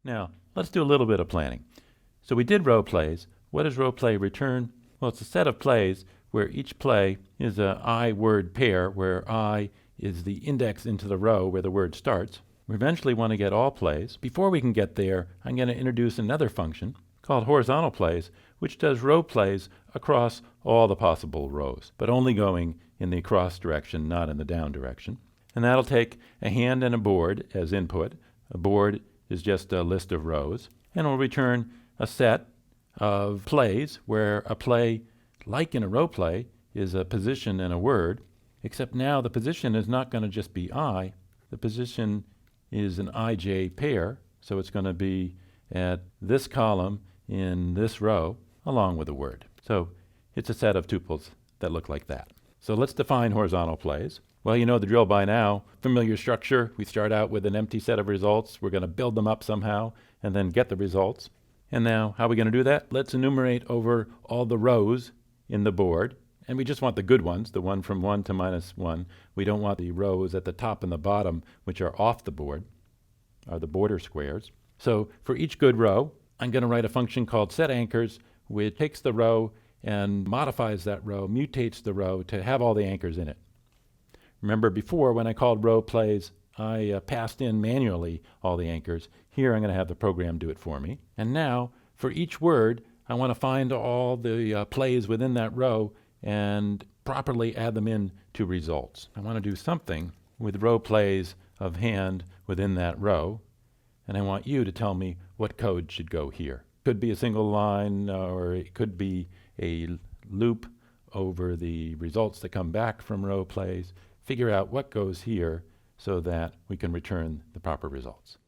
Now, let's do a little bit of planning. So we did row plays. What does row play return? Well, it's a set of plays where each play is a I-word pair, where I is the index into the row where the word starts. We eventually want to get all plays. Before we can get there, I'm going to introduce another function called horizontal plays, which does row plays across all the possible rows, but only going in the across direction, not in the down direction. And that'll take a hand and a board as input. A board is just a list of rows, and will return a set of plays where a play, like in a row play, is a position and a word, except now the position is not going to just be I. The position is an IJ pair, so it's going to be at this column in this row along with a word. So it's a set of tuples that look like that. So let's define horizontal plays. Well, you know the drill by now. Familiar structure. We start out with an empty set of results. We're going to build them up somehow and then get the results. And now, how are we going to do that? Let's enumerate over all the rows in the board. And we just want the good ones, the one from 1 to -1. We don't want the rows at the top and the bottom, which are off the board, are the border squares. So for each good row, I'm going to write a function called setAnchors, which takes the row and modifies that row, mutates the row to have all the anchors in it. Remember before, when I called row plays, I passed in manually all the anchors. Here I'm going to have the program do it for me. And now, for each word, I want to find all the plays within that row and properly add them in to results. I want to do something with row plays of hand within that row, and I want you to tell me what code should go here. Could be a single line, or it could be a loop over the results that come back from row plays. Figure out what goes here so that we can return the proper results.